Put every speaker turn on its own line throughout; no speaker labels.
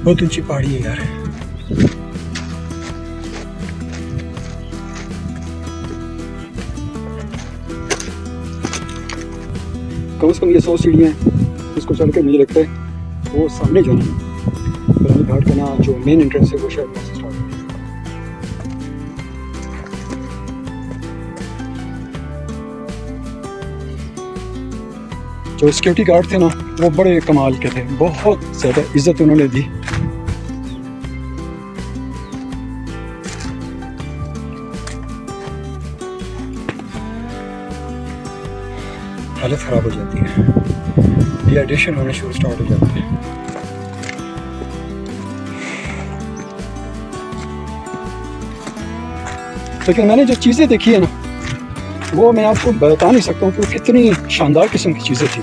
बहुत ऊंची पहाड़ी है यार। कम से कम ये 100 सीढ़ियाँ हैं। इसको चढ़ के मुझे लगता है वो सामने जो है रानी घाट का ना जो मेन एंट्रेंस है वो शायद वहाँ से स्टार्ट है। जो सिक्योरिटी गार्ड थे ना वो बड़े कमाल के थे, बहुत ज़्यादा इज्जत उन्होंने दी। हालत ख़राब हो जाती है, डिहाइड्रेशन होना शुरू स्टार्ट हो जाता है। लेकिन मैंने जो चीज़ें देखी है ना वो मैं आपको बता नहीं सकता हूँ कि कितनी शानदार किस्म की चीज़ें थी।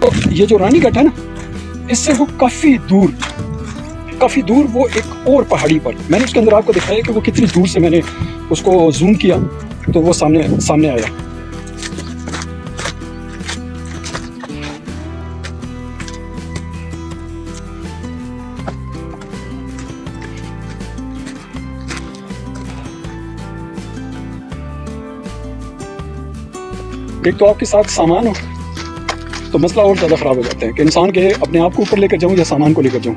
तो ये जो रानीगढ़ है ना इससे वो काफ़ी दूर वो एक और पहाड़ी पर, मैंने उसके अंदर आपको दिखाया कि वो कितनी दूर से मैंने उसको जूम किया तो वो सामने आया। एक तो आपके साथ सामान हो तो मसला और ज़्यादा ख़राब हो जाता है कि इंसान के अपने आप को ऊपर लेकर जाऊं या सामान को लेकर जाऊं।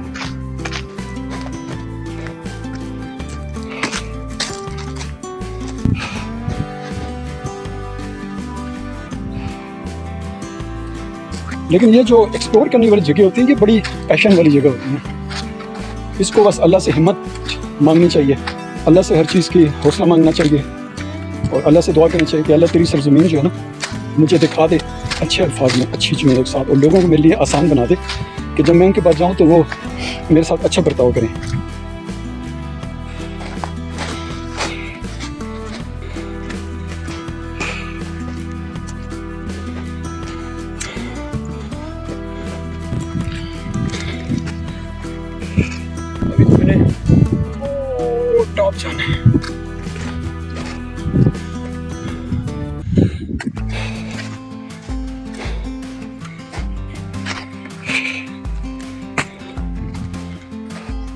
लेकिन ये जो एक्सप्लोर करने वाली जगह होती है ये बड़ी पैशन वाली जगह होती है। इसको बस अल्लाह से हिम्मत मांगनी चाहिए, अल्लाह से हर चीज़ की हौसला मांगना चाहिए और अल्लाह से दुआ करनी चाहिए कि अल्लाह तेरी सरज़मीन जो है ना मुझे दिखा दे अच्छे अल्फाज में, अच्छी चीज़ों के साथ, और लोगों को मेरे लिए आसान बना दे कि जब मैं उनके पास जाऊँ तो वो मेरे साथ अच्छा बर्ताव करें। अभी तो मैंने टॉप जाना है।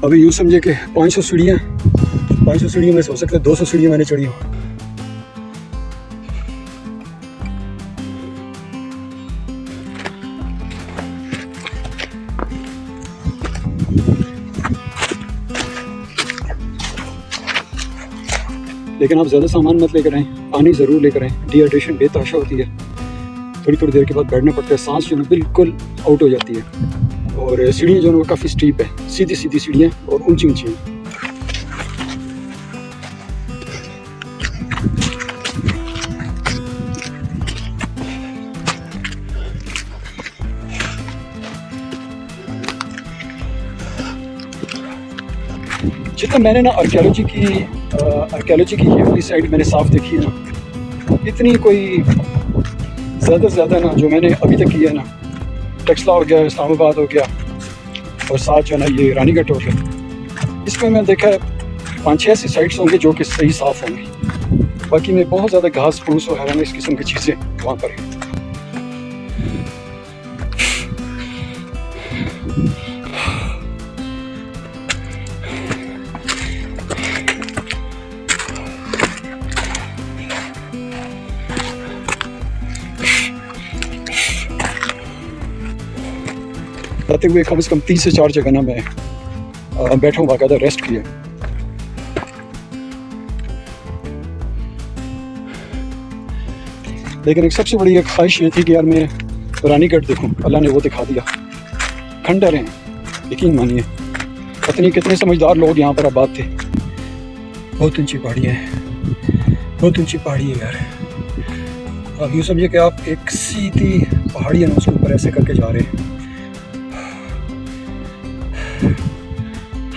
अभी यूँ समझे कि 500 सीढ़ियाँ में से हो सकता है 200 सीढ़ियाँ मैंने चढ़ी हूँ। लेकिन आप ज़्यादा सामान मत लेकर आएँ, पानी ज़रूर लेकर आएँ, डिहाइड्रेशन बेतहाशा होती है। थोड़ी देर के बाद बैठना पड़ता है, सांस जो है बिल्कुल आउट हो जाती है। और सीढ़ियाँ जो है वो काफ़ी स्टीप है, सीधी सीढ़ियाँ और ऊंची हैं। जितना मैंने ना आर्कियोलॉजी की ये वाली साइड मैंने साफ देखी है ना, इतनी कोई ज़्यादा से ज़्यादा ना जो मैंने अभी तक किया है ना, टक्सला हो गया, इस्लामाबाद हो गया और साथ जो है ना ये रानीगढ़ हो गया, इसमें मैं देखा है 5-6 ऐसी साइट्स होंगे जो कि सही साफ़ होंगी। बाकी में बहुत ज़्यादा घास फूस और हैरान इस किस्म की चीज़ें वहाँ पर हैं। जाते हुए कम से कम 3 से 4 जगह ना मैं बैठा हूँ, बाकायदा रेस्ट किया। लेकिन एक सबसे बड़ी एक ख्वाहिश ये थी कि यार मैं रानीगढ़ देखूँ, अल्लाह ने वो दिखा दिया। खंडर हैं, यकीन मानिए, पता नहीं कितने समझदार लोग यहाँ पर आबाद थे। बहुत ऊंची पहाड़ियाँ हैं, बहुत ऊंची पहाड़ी है यार। आप यूँ समझिए कि आप एक सीधी पहाड़ी है ना उसके ऊपर ऐसे करके जा रहे हैं,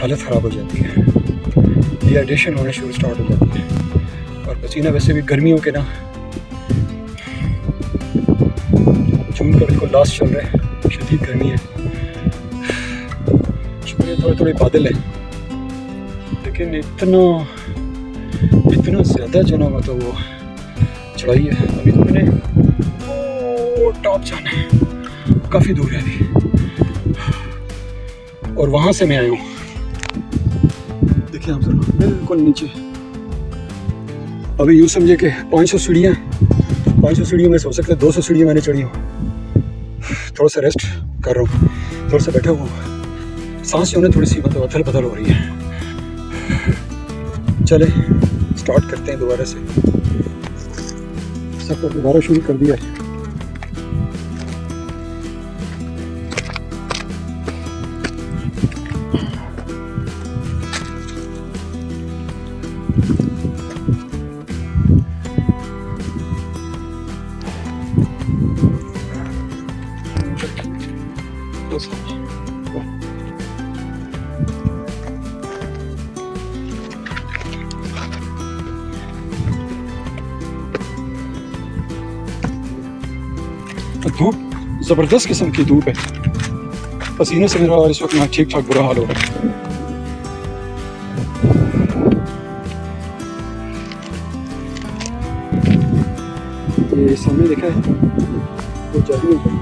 हालत ख़राब हो जाती है, डिहाइड्रेशन होना शुरू स्टार्ट हो जाती है। और पसीना वैसे भी गर्मियों के ना जून का बिल्कुल लास्ट चल रहा है, शदीद गर्मी है। शुक्रिया थोड़े बादल है, लेकिन लेकिन इतना ज़्यादा जो ना मतलब वो चढ़ाई है। अभी तो मैंने वो टॉप जाना है, काफ़ी दूर है अभी, और वहाँ से मैं आया हूँ। देखिए आप जरा, बिल्कुल नीचे। अभी यूँ समझे कि 500 सीढ़ियाँ, 500 सीढ़ियों में से हो सकता है 200 सीढ़ियाँ मैंने चढ़ी हूँ। थोड़ा सा रेस्ट कर रहा हूँ, थोड़ा सा बैठा हुआ हूँ, सांस जो है थोड़ी सी मतलब अथल पथल हो रही है। चले स्टार्ट करते हैं दोबारा से। सफ़र दोबारा शुरू कर दिया है। धूप ज़बरदस्त किस्म की धूप है, पसीने से मेरा इस वक्त ठीक ठाक बुरा हाल हो रहा है। ये सामने देखा है वो जाली है,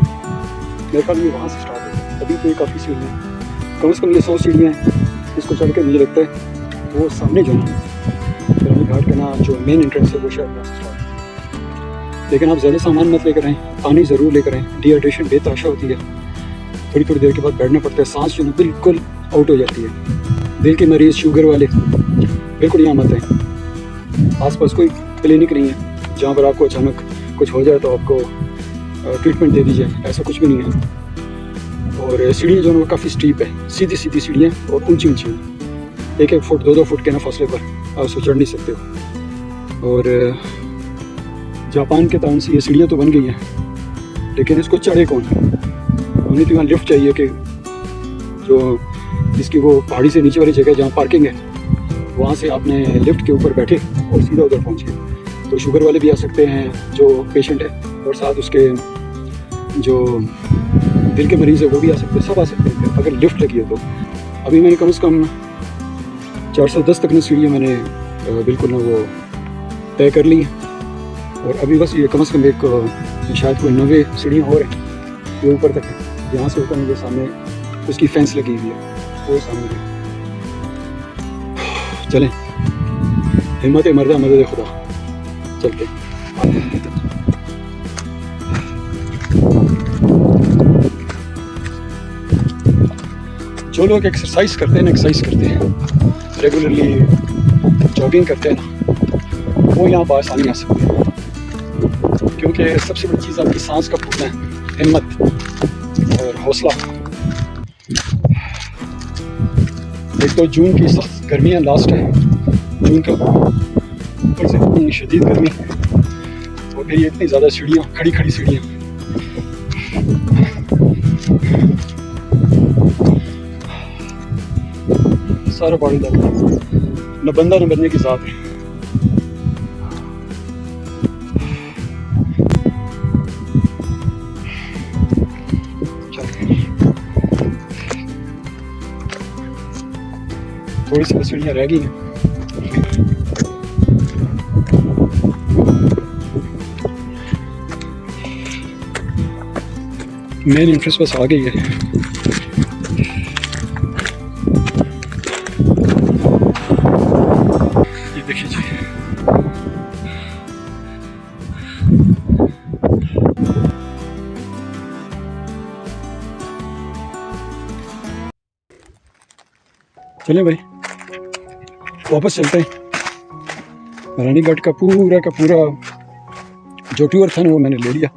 मेरे ख्याल में वहाँ से स्टार्ट है। अभी तो ये काफ़ी सीढ़ियाँ हैं, कम से कम ये 100 सीढ़ियाँ हैं। इसको चढ़ के मुझे लगता है वो सामने जो है रानी घाट का ना जो मेन एंट्रेंस है वो शायद वहाँ से स्टार्ट है। लेकिन आप ज़्यादा सामान मत लेकर आएँ, पानी ज़रूर लेकर आएँ, डिहाइड्रेशन बेतहाशा होती है। थोड़ी थोड़ी देर के बाद बैठना पड़ता है, सांस जो है बिल्कुल आउट हो जाती है। दिल के मरीज़, शुगर वाले बिल्कुल यहाँ मत आएँ। आसपास कोई क्लिनिक नहीं है जहाँ पर आपको अचानक कुछ हो जाए तो आपको ट्रीटमेंट दे दी जाए, ऐसा कुछ भी नहीं है। और सीढ़ियाँ जो है वो काफ़ी स्टीप है, सीधी सीधी सीढ़ियाँ और ऊंची ऊंची हैं। 1-1 फुट 2-2 फुट के ना फासले पर आप उसको चढ़ नहीं सकते हो। और जापान के टाउन से ये सीढ़ियाँ तो बन गई हैं, लेकिन इसको चढ़े कौन? उन्हें तो यहाँ लिफ्ट चाहिए कि जो जिसकी वो पहाड़ी से नीचे वाली जगह जहाँ पार्किंग है वहाँ से आपने लिफ्ट के ऊपर बैठे और सीधा उधर पहुँचे। तो शुगर वाले भी आ सकते हैं जो पेशेंट है, और साथ उसके जो दिल के मरीज़ है वो भी आ सकते हैं, सब आ सकते हैं अगर लिफ्ट लगी है तो। अभी मैंने कम से कम 410 तक की सीढ़ियाँ मैंने बिल्कुल ना वो तय कर ली, और अभी बस ये कम से कम एक शायद कोई 90 सीढ़ियाँ और हैं ये ऊपर तक है। यहाँ से ऊपर मुझे सामने उसकी फेंस लगी हुई है, वो सामने है। चलें, हिम्मत मर्दा मदद खुदा, चलते। जो लोग एक्सरसाइज करते हैं ना, एक्सरसाइज करते हैं रेगुलरली, जॉगिंग करते हैं ना, वो यहाँ बआसानी आ सकते हैं। क्योंकि सबसे बड़ी चीज़ आपकी सांस का फूलना है, हिम्मत और हौसला। एक तो जून की सख्त गर्मियाँ लास्ट है, जून का ऊपर से इतनी शदीद गर्मी, और फिर ये इतनी ज़्यादा सीढ़ियाँ, खड़ी खड़ी सीढ़ियाँ। सारा बॉडी दर्द, न बंदा न बनने की ज़ात है। थोड़ी सी सीढ़ियाँ रह गई हैं। मेन इंटरेस्ट बस आ गई है। ये देखिए जी, चलें भाई वापस चलते हैं। रानीगढ़ का पूरा जो टूर था ना वो मैंने ले लिया।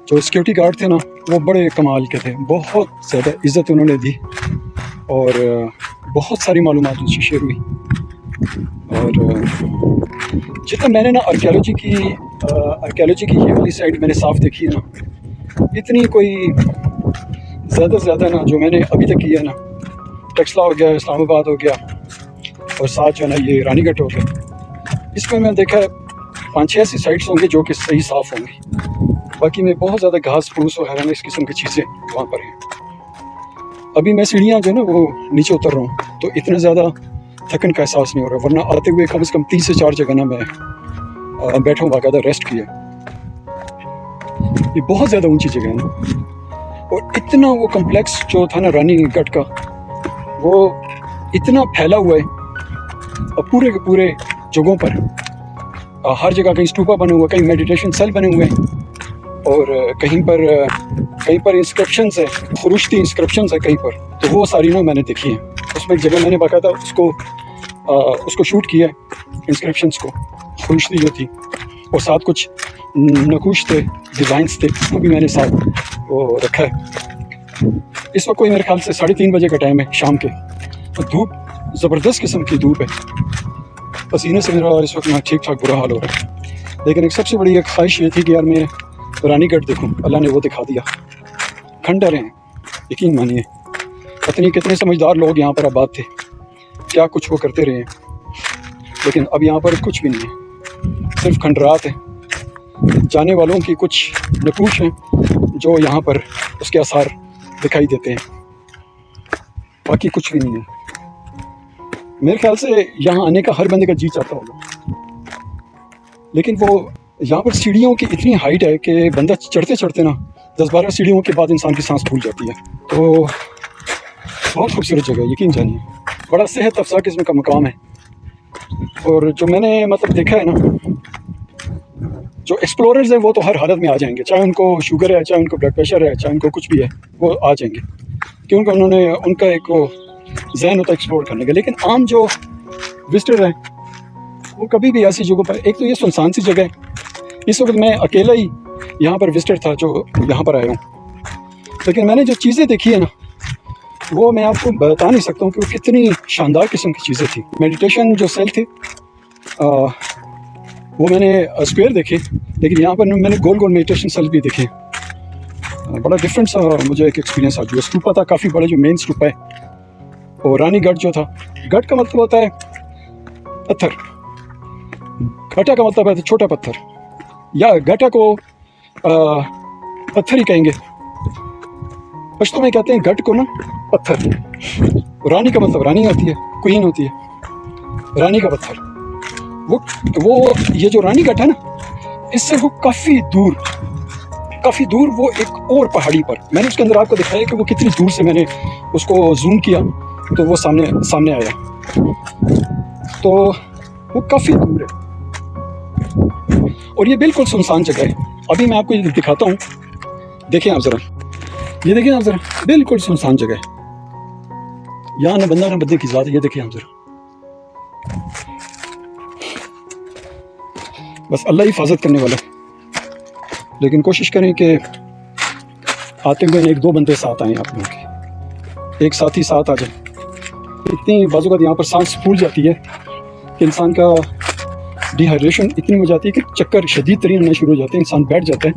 जो सिक्योरिटी गार्ड थे ना वो बड़े कमाल के थे, बहुत ज़्यादा इज़्ज़त उन्होंने दी, और बहुत सारी मालूमात उनसे शेयर हुई। और जितना मैंने ना आर्कियोलॉजी की ये वाली साइड मैंने साफ देखी है ना, इतनी कोई ज़्यादा से ज़्यादा ना जो मैंने अभी तक किया ना, टक्सला हो गया, इस्लामाबाद हो गया, और साथ जो है ना ये रानीगढ़ हो गया, इसमें मैंने देखा है 5-6 ऐसी साइट्स होंगी जो कि सही साफ़ होंगी। बाकी में बहुत ज़्यादा घास फूस वगैरह इस किस्म की चीज़ें वहाँ पर हैं। अभी मैं सीढ़ियाँ जो है ना वो नीचे उतर रहा हूँ, तो इतना ज़्यादा थकन का एहसास नहीं हो रहा, वरना आते हुए कम से कम 3 से 4 जगह ना मैं बैठा हूँ, बाकायदा रेस्ट किया। ये बहुत ज़्यादा ऊंची जगह है ना, और इतना वो कम्प्लेक्स जो था ना रानी गढ़ का, वो इतना फैला हुआ है। और पूरे के पूरे जगहों पर हर जगह कहीं स्टूपा बने हुए, कहीं मेडिटेशन सेल बने हुए हैं, और कहीं पर इंस्क्रिप्शंस है, खुरुश्ती इंस्क्रिप्शंस है कहीं पर। तो वो सारी ना मैंने देखी है। उसमें एक जगह मैंने बाकायदा उसको शूट किया है, इंस्क्रिप्शंस को, खुरुश्ती जो थी, और साथ कुछ नकूश थे, डिज़ाइंस थे, वो भी मैंने साथ वो रखा है। इस वक्त कोई मेरे ख्याल से 3:30 बजे का टाइम है शाम के, तो धूप ज़बरदस्त किस्म की धूप है, पसीने से मेरा इस वक्त मैं ठीक ठाक बुरा हाल हो रहा है। लेकिन एक सबसे बड़ी एक ख्वाहिश ये थी कि यार मैं रानीगढ़ देखूं, अल्लाह ने वो दिखा दिया। खंडर हैं, यकीन मानिए, पता नहीं कितने समझदार लोग यहाँ पर आबाद थे, क्या कुछ वो करते रहे हैं, लेकिन अब यहाँ पर कुछ भी नहीं है, सिर्फ खंडरात हैं। जाने वालों की कुछ नकूश हैं जो यहाँ पर उसके आसार दिखाई देते हैं, बाकी कुछ भी नहीं है। मेरे ख्याल से यहाँ आने का हर बंदे का जी चाहता होगा, लेकिन वो यहाँ पर सीढ़ियों की इतनी हाइट है कि बंदा चढ़ते चढ़ते ना 10-12 सीढ़ियों के बाद इंसान की सांस फूल जाती है। तो बहुत खूबसूरत जगह है, यकीन जानिए, बड़ा सेहत अफजा किस्म का मकाम है। और जो मैंने मतलब देखा है ना, जो एक्सप्लोरर्स हैं वो तो हर हालत में आ जाएंगे, चाहे उनको शुगर है, चाहे उनको ब्लड प्रेशर है, चाहे उनको कुछ भी है, वो आ जाएंगे, क्योंकि उनका एक वो जहन होता है एक्सप्लोर करने का। लेकिन आम जो विजिटर हैं वो कभी भी ऐसी जगहों पर, एक तो ये सुनसान सी जगह है, इस वक्त मैं अकेला ही यहाँ पर विजिटर था जो यहाँ पर आया हूँ, लेकिन मैंने जो चीज़ें देखी है ना, वो मैं आपको बता नहीं सकता हूँ कि वो कितनी शानदार किस्म की चीज़ें थी। मेडिटेशन जो सेल थे वो मैंने स्क्वायर देखे, लेकिन यहाँ पर मैंने गोल गोल मेडिटेशन सेल भी देखे। बड़ा डिफरेंट सा मुझे एक एक्सपीरियंस आ। जो स्तूपा था काफ़ी बड़ा, जो मेन स्तूपा है, और रानीगढ़ जो था, गढ़ का मतलब होता है पत्थर, घटा का मतलब है छोटा पत्थर, या घटा को पत्थर ही कहेंगे, पश्तो में कहते हैं गढ़ को ना पत्थर। रानी का मतलब रानी होती है, क्वीन होती है, रानी का पत्थर। वो ये जो रानीगढ़ है ना, इससे वो काफ़ी दूर वो एक और पहाड़ी पर, मैंने उसके अंदर आपको दिखाया कि वो कितनी दूर से मैंने उसको जूम किया तो वो सामने आया, तो वो काफ़ी दूर है और ये बिल्कुल सुनसान जगह है। अभी मैं आपको ये दिखाता हूँ, देखें आप ज़रा, ये देखें आप ज़रा, बिल्कुल सुनसान जगह है, यहाँ ना बंदा ना बंदे की ज़ात है। ये देखें आप ज़रा, बस अल्लाह ही हिफाजत करने वाला है। लेकिन कोशिश करें कि आते हुए 1-2 बंदे साथ आएँ, आप लोगों के एक साथी साथ आ जाए। इतनी बाज़ यहाँ पर सांस फूल जाती है कि इंसान का डिहाइड्रेशन इतनी हो जाती है कि चक्कर शदीद तरीन होना शुरू हो जाते हैं, इंसान बैठ जाता है।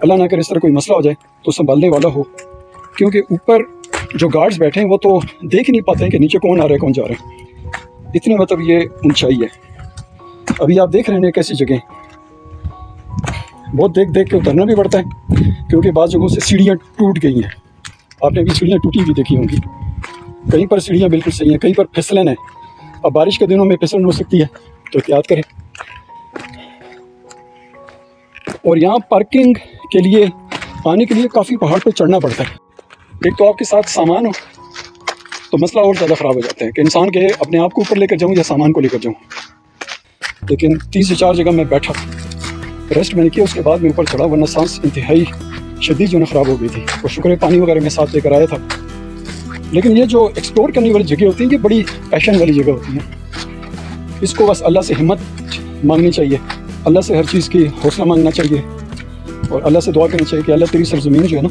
अल्लाह ना करे इस तरह कोई मसला हो जाए तो संभालने वाला हो, क्योंकि ऊपर जो गार्ड्स बैठे हैं वो तो देख ही नहीं पाते हैं कि नीचे कौन आ रहा है कौन जा रहा है, इतनी मतलब ये ऊंचाई है। अभी आप देख रहे हैं कैसी जगह, बहुत देख के उतरना भी पड़ता है, क्योंकि बाज़ जगहों से सीढ़ियाँ टूट गई हैं। आपने भी सीढ़ियाँ टूटी हुई देखी होंगी, कहीं पर सीढ़ियाँ बिल्कुल सही हैं, कहीं पर फिसलन है। अब बारिश के दिनों में फिसलन हो सकती है, तो एहतियात करें। और यहाँ पार्किंग के लिए आने के लिए काफ़ी पहाड़ पर चढ़ना पड़ता है। एक तो आपके साथ सामान हो तो मसला और ज़्यादा ख़राब हो जाता है कि इंसान के अपने आप को ऊपर लेकर जाऊँ या सामान को लेकर जाऊँ। लेकिन 3 से 4 जगह मैं बैठा, रेस्ट मैंने किया, उसके बाद मैं ऊपर चढ़ा, वरना सांस इंतहाई शदीद जो ना ख़राब हो गई थी। और शुक्र है पानी वगैरह मैं साथ लेकर आया था। लेकिन ये जो एक्सप्लोर करने वाली जगह होती हैं, ये बड़ी पैशन वाली जगह होती हैं। इसको बस अल्लाह से हिम्मत मांगनी चाहिए, अल्लाह से हर चीज़ की हौसला मांगना चाहिए, और अल्लाह से दुआ करनी चाहिए कि अल्लाह तेरी सरज़मीन जो है ना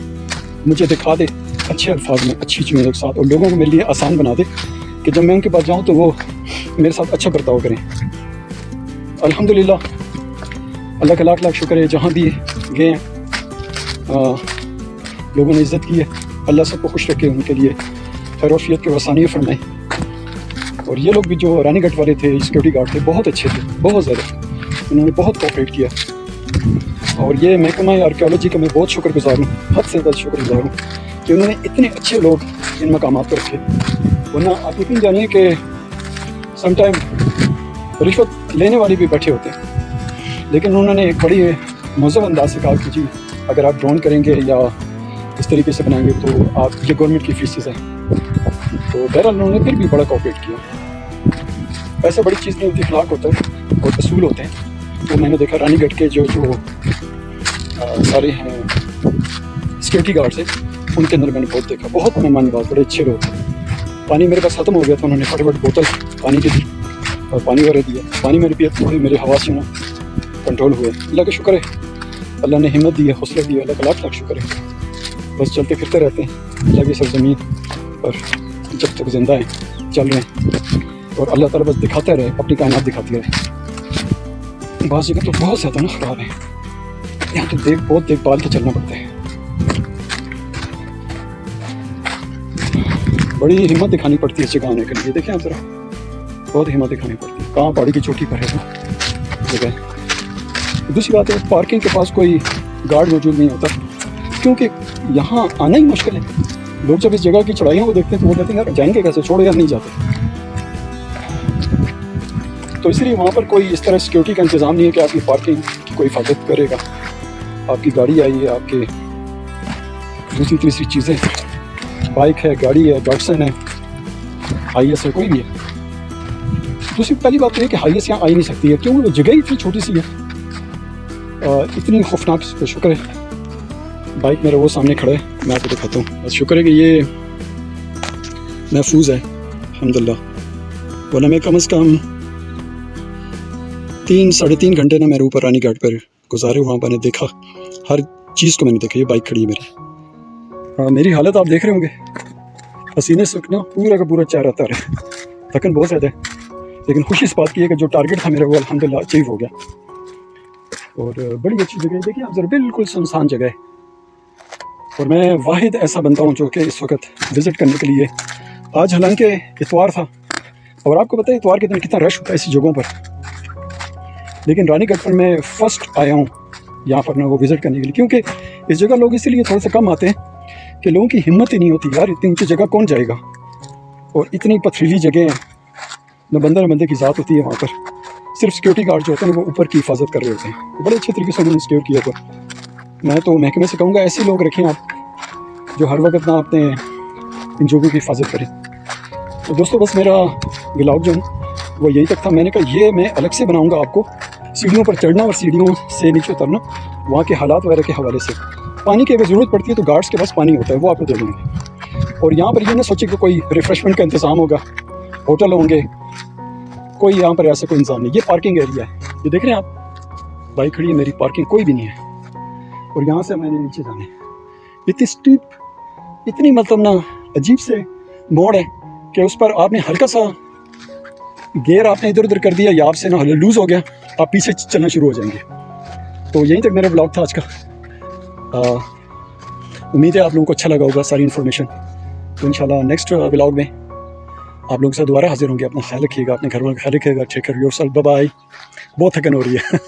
मुझे दिखा दे अच्छे अल्फाज में, अच्छी चीज़ों के साथ, और लोगों को मेरे लिए आसान बना दे कि जब मैं उनके पास जाऊँ तो वो मेरे साथ अच्छा बर्ताव करें। अल्हम्दुलिल्लाह, अल्लाह का लाख लाख शुक्र है, जहाँ भी गए हैं लोगों ने इज़्ज़त की है। अल्लाह सबको खुश रखे, उनके लिए खैर-ओ-आफ़ियत के वसानी फरमाए। और ये लोग भी जो रानीगढ़ वाले थे, सिक्योरिटी गार्ड थे, बहुत अच्छे थे, बहुत ज़्यादा, उन्होंने बहुत कोऑपरेट किया। और ये महकमा आर्कियोलॉजी का मैं बहुत शुक्रगुज़ार हूँ, हद से ज़्यादा शुक्रगुज़ार हूँ कि उन्होंने इतने अच्छे लोग इन मकामात पर रखे। वरना आप यकीन जानिए कि समटाइम रिश्वत लेने वाले भी बैठे होते हैं, लेकिन उन्होंने एक बड़ी मज़हब अंदाज से कहा कि जी अगर आप ड्रोन करेंगे या इस तरीके से बनाएंगे तो आप ये गवर्नमेंट की फीसेस हैं। तो बहरहाल उन्होंने फिर भी बड़ा कोऑपरेट किया। पैसे बड़ी चीज़ नहीं होती, अखलाक होता है और असूल होते हैं। तो मैंने देखा रानीगढ़ के जो सारे हैं सिक्योरिटी गार्ड्स हैं, उनके अंदर मैंने बहुत देखा, बहुत मेहमान नवाज, बड़े अच्छे लोग थे। पानी मेरे पास ख़त्म हो गया था, उन्होंने फटाफट बोतल पानी की दी और पानी वगैरह दिया। पानी मैंने पिया, थोड़े मेरे हवा से ना कंट्रोल हुए। अल्लाह का शुक्र है, अल्लाह ने हिम्मत दी है, हौसला दिया, अल्लाह का लाख लाख शुक्र है। बस चलते फिरते रहते हैं अल्लाह की सरज़मीन पर, जब तक ज़िंदा हैं चल रहे हैं, और अल्लाह ताला बस दिखाता रहे, अपनी कायनात दिखाती रहे। बाज़ जगह तो बहुत ज़्यादा ना ख़राब है, यहाँ तो बहुत देखभाल के चलना पड़ता है। बड़ी हिम्मत दिखानी पड़ती है इस जगह आने के लिए। देखें आप ज़रा, बहुत हिम्मत दिखानी पड़ती है। कहाँ पहाड़ी की चोटी पर है वो जगह। दूसरी बात है, पार्किंग के पास कोई गार्ड मौजूद नहीं होता, क्योंकि यहाँ आना ही मुश्किल है। लोग जब इस जगह की चढ़ाइयों को देखते हैं तो वो कहते हैं यार जाएंगे कैसे, छोड़ यार नहीं जाते। तो इसलिए वहाँ पर कोई इस तरह सिक्योरिटी का इंतज़ाम नहीं है कि आपकी पार्किंग की कोई हिफाजत करेगा। आपकी गाड़ी आई है, आपके दूसरी तीसरी चीज़ें, बाइक है, गाड़ी है, डॉटसन है, हाईएस है, कोई भी है। दूसरी पहली बात तो है कि हाईएस यहाँ आ ही नहीं सकती है, क्योंकि वो जगह ही इतनी छोटी सी है, इतनी खौफनाक। तो शुक्र है बाइक मेरा वो सामने खड़ा है, मैं आपको दिखाता हूँ। बस शुक्र है कि ये महफूज है अल्हम्दुलिल्लाह, वरना मैं कम से कम 3-3.5 घंटे ना मेरे ऊपर रानीगढ़ पर गुजारे। वहाँ मैंने देखा, हर चीज़ को मैंने देखा। ये बाइक खड़ी है मेरी। मेरी हालत आप देख रहे होंगे, पसीने से ना पूरा का पूरा चेहरा तर है, थकन बहुत ज़्यादा है। लेकिन खुशी इस बात की है कि जो टारगेट था मेरा वो अल्हम्दुलिल्लाह अचीव हो गया। और बड़ी अच्छी जगह है। देखिए आप ज़रा, बिल्कुल सुनसान जगह है, और मैं वाहिद ऐसा बंदा हूँ जो कि इस वक्त विज़िट करने के लिए। आज हालांकि इतवार था, और आपको पता है इतवार के दिन कितना रश होता है ऐसी जगहों पर, लेकिन रानीगढ़ पर मैं फ़र्स्ट आया हूँ यहाँ पर ना वो विज़िट करने के लिए, क्योंकि इस जगह लोग इसीलिए थोड़ा सा कम आते हैं कि लोगों की हिम्मत ही नहीं होती यार, इतनी ऊँची जगह कौन जाएगा, और इतनी पथरीली जगह है, न बंदर न बंदे की ज़ात होती है वहाँ पर। सिर्फ सिक्योरिटी गार्ड जो होते हैं वो ऊपर की हिफाजत कर रहे होते हैं, बड़े अच्छे तरीके से उन्होंने सिक्योर किया। तो मैं तो महकमे से कहूँगा ऐसे लोग रखें आप जो हर वक्त ना अपने इन जगहों की हिफाजत करें। तो दोस्तों बस मेरा व्लॉग जो वो यही तक था। मैंने कहा ये मैं अलग से बनाऊँगा आपको, सीढ़ियों पर चढ़ना और सीढ़ियों से नीचे उतरना, वहाँ के हालात वगैरह के हवाले से। पानी की अगर ज़रूरत पड़ती है तो गार्ड्स के पास पानी होता है, वो आपको दे देंगे। और यहाँ पर ये ना सोचे कि कोई रिफ़्रेशमेंट का इंतज़ाम होगा, होटल होंगे, कोई यहाँ पर ऐसा कोई इंतज़ाम नहीं। ये पार्किंग एरिया है, ये देख रहे हैं आप, बाइक खड़ी है मेरी, पार्किंग कोई भी नहीं है। और यहाँ से मैंने नीचे जाने, इतनी स्टीप, इतनी मतलब ना अजीब से मोड़ है कि उस पर आपने हल्का सा गियर आपने इधर उधर कर दिया या आपसे ना लूज़ हो गया, आप पीछे चलना शुरू हो जाएंगे। तो यहीं तक मेरा ब्लॉग था आज का। उम्मीद है आप लोगों को अच्छा लगा होगा सारी इन्फॉर्मेशन। तो इंशाल्लाह नेक्स्ट ब्लॉग में आप लोगों के साथ दोबारा हाजिर होंगे। अपना ख्याल रखिएगा, अपने घर वालों का ख्याल रखिएगा। Take care yourself, bye bye. बहुत थकन हो रही है।